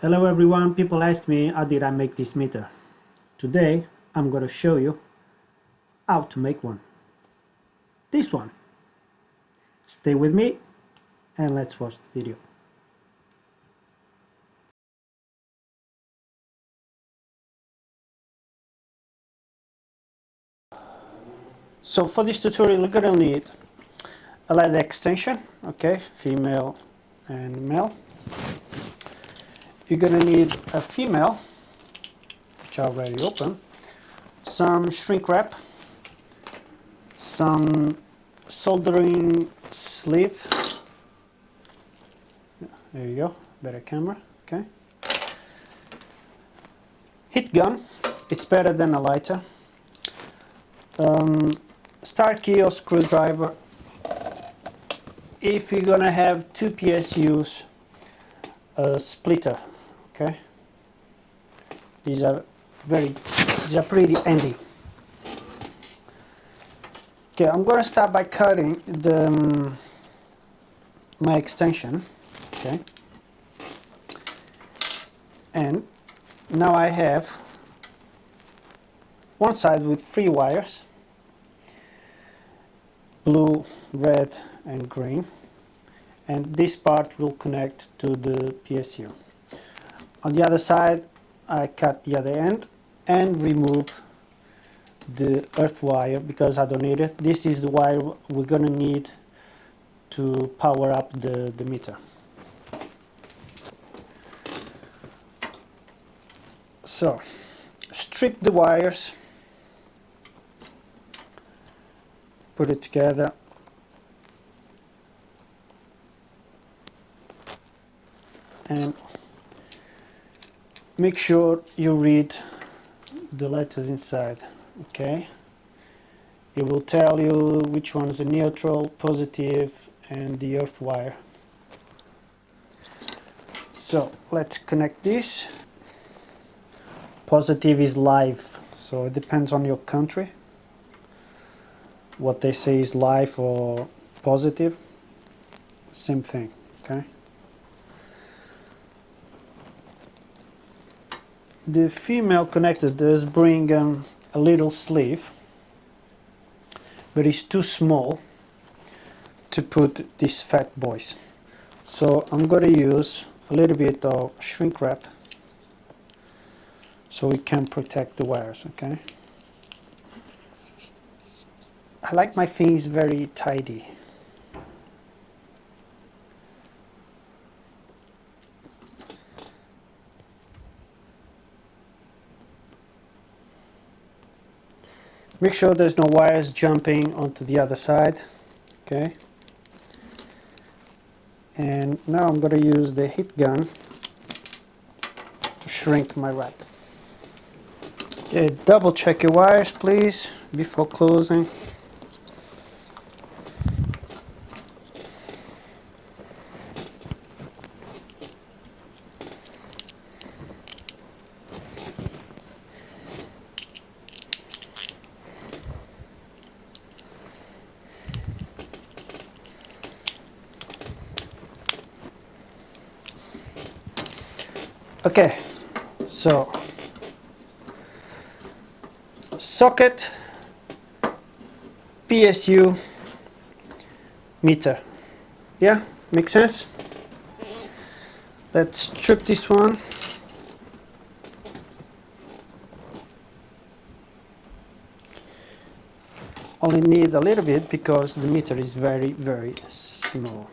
Hello everyone, people ask me how did I make this meter. Today I'm going to show you how to make one. This one. Stay with me and let's watch the video. So for this tutorial you're going to need a LED extension, okay, female and male. You're going to need a female, which I already opened, some shrink wrap, some soldering sleeve, there you go, better camera, okay. Heat gun, it's better than a lighter. Star key or screwdriver. If you're gonna have two PSUs, a splitter, okay. These are pretty handy. Okay, I'm gonna start by cutting my extension, okay. And now I have one side with 3 wires, blue, red and green, and this part will connect to the PSU. On the other side I cut the other end and remove the earth wire because I don't need it. This is the wire we're gonna need to power up the meter. So strip the wires, put it together, and make sure you read the letters inside, okay. It will tell you which one is a neutral, positive and the earth wire. So let's connect this. Positive is live, so it depends on your country what they say is live or positive, same thing, okay. The female connector does bring a little sleeve, but it's too small to put these fat boys, so I'm going to use a little bit of shrink wrap so we can protect the wires, okay. I like my things very tidy. Make sure there's no wires jumping onto the other side, okay. And now I'm going to use the heat gun to shrink my wrap. Okay, double check your wires please before closing. Okay, so socket, PSU, meter. Yeah, makes sense? Let's strip this one. Only need a little bit because the meter is very, very small.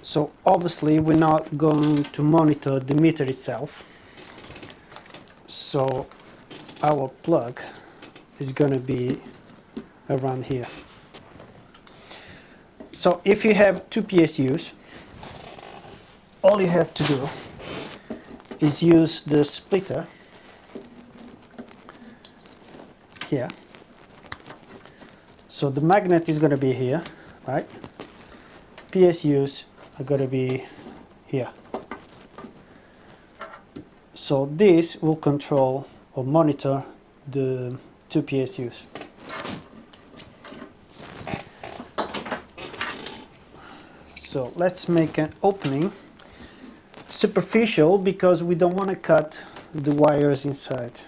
So obviously we're not going to monitor the meter itself, so our plug is going to be around here. So if you have two PSUs, all you have to do is use the splitter here. So the magnet is going to be here, right? PSUs are going to be here. So this will control or monitor the two PSUs. So let's make an opening, superficial, because we don't want to cut the wires inside.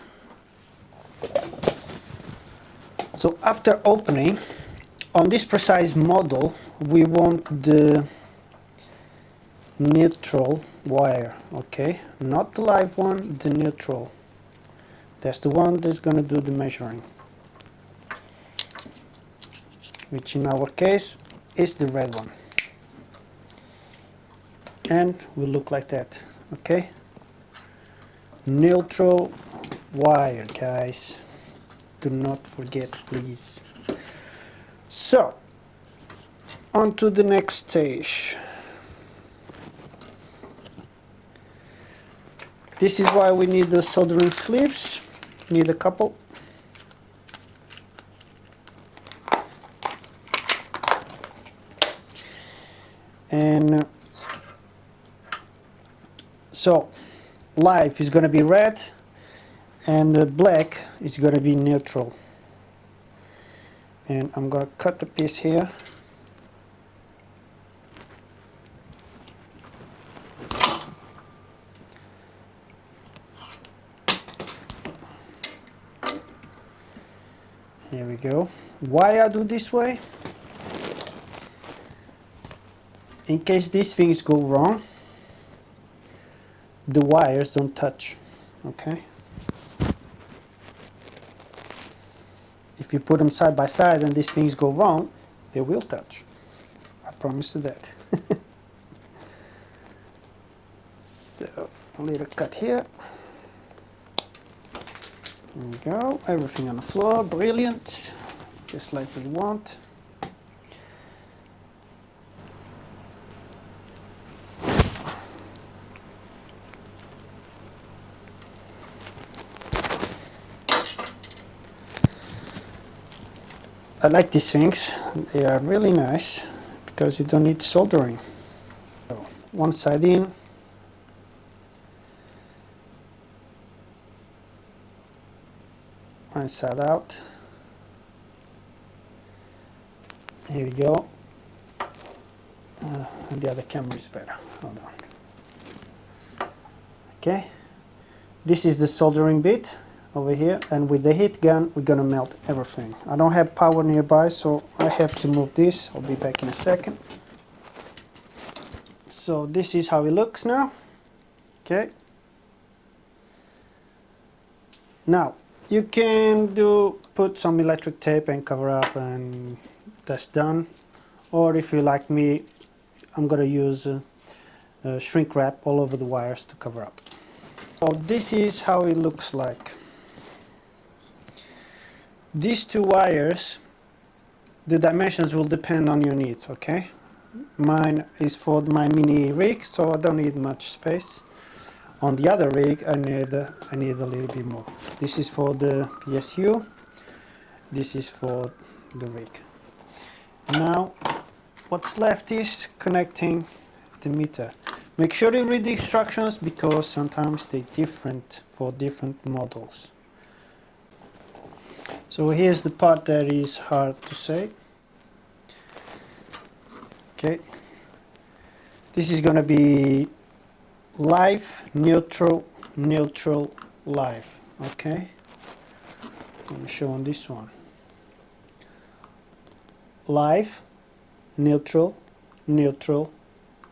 So after opening, on this precise model, we want the neutral wire, okay? Not the live one, the neutral. That's the one that's going to do the measuring, which in our case is the red one. And will look like that, okay? Neutral wire, guys. Do not forget, please. So, on to the next stage. This is why we need the soldering sleeves. Need a couple. And so live is going to be red and the black is going to be neutral. And I'm going to cut the piece here. Here we go. Why I do this way? In case these things go wrong, the wires don't touch, okay? If you put them side by side and these things go wrong, they will touch. I promise you that. So, a little cut here. There we go. Everything on the floor, brilliant. Just like we want. I like these things. They are really nice because you don't need soldering. So, one side in. One side out. Here we go. And the other camera is better. Hold on. Okay. This is the soldering bit over here, and with the heat gun we're gonna melt everything. I don't have power nearby, so I have to move this. I'll be back in a second. So this is how it looks now. Okay. Now you can put some electric tape and cover up, and that's done. Or if you like me, I'm gonna use shrink wrap all over the wires to cover up. So this is how it looks like. These two wires, the dimensions will depend on your needs, okay? Mine is for my mini rig, so I don't need much space. On the other rig, I need a little bit more. This is for the PSU. This is for the rig. Now, what's left is connecting the meter. Make sure you read the instructions because sometimes they're different for different models. So here's the part that is hard to say. Okay. This is going to be live, neutral, neutral, live. Okay. Let me show on this one. Live, neutral, neutral,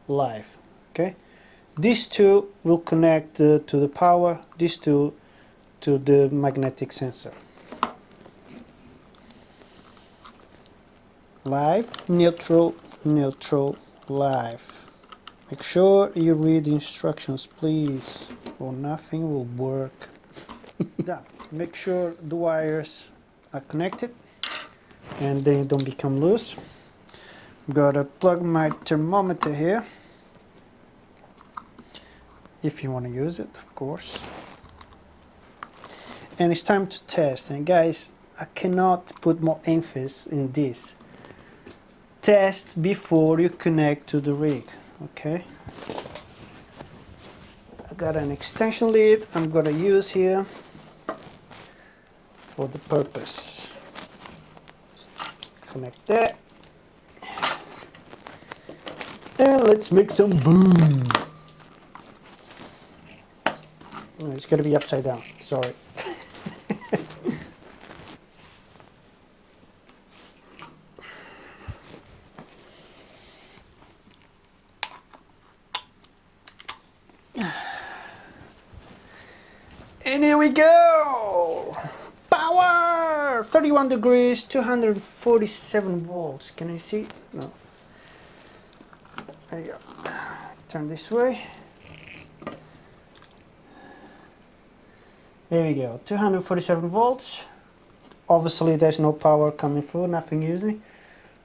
live. Okay. These two will connect to the power, these two to the magnetic sensor. Live, neutral, neutral, live. Make sure you read the instructions, please, or nothing will work. Done. Make sure the wires are connected and they don't become loose. Gotta plug my thermometer here, if you want to use it, of course. And it's time to test. And guys, I cannot put more emphasis in this. Test before you connect to the rig, okay? I got an extension lead I'm gonna use here for the purpose. Connect that. let's make some boom. No, it's got to be upside down, sorry. And here we go! Power! 31 degrees, 247 volts. Can I see? No. There you go. Turn this way. There we go, 247 volts. Obviously there's no power coming through, nothing using.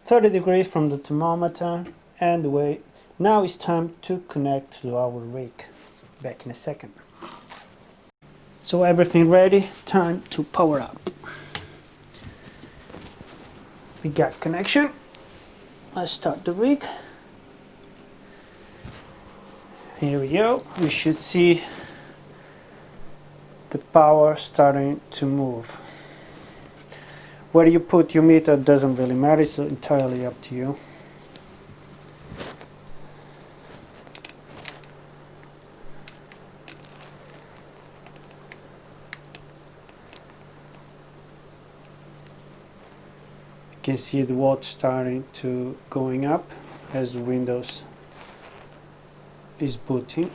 30 degrees from the thermometer, and away. Now it's time to connect to our rig. Back in a second. So everything ready, time to power up. We got connection. Let's start the rig. Here we go. We should see the power starting to move. Where you put your meter doesn't really matter, it's entirely up to you. You can see the watts starting to going up as Windows is booting.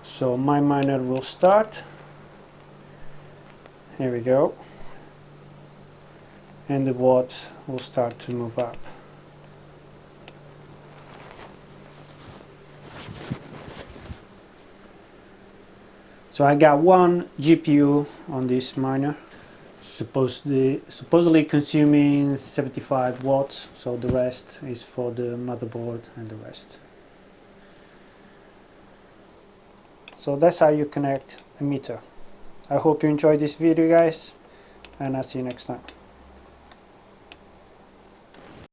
So my miner will start. Here we go. And the watts will start to move up. So I got one GPU on this miner, supposedly consuming 75 watts, so the rest is for the motherboard and the rest. So that's how you connect a meter. I hope you enjoyed this video, guys, and I'll see you next time.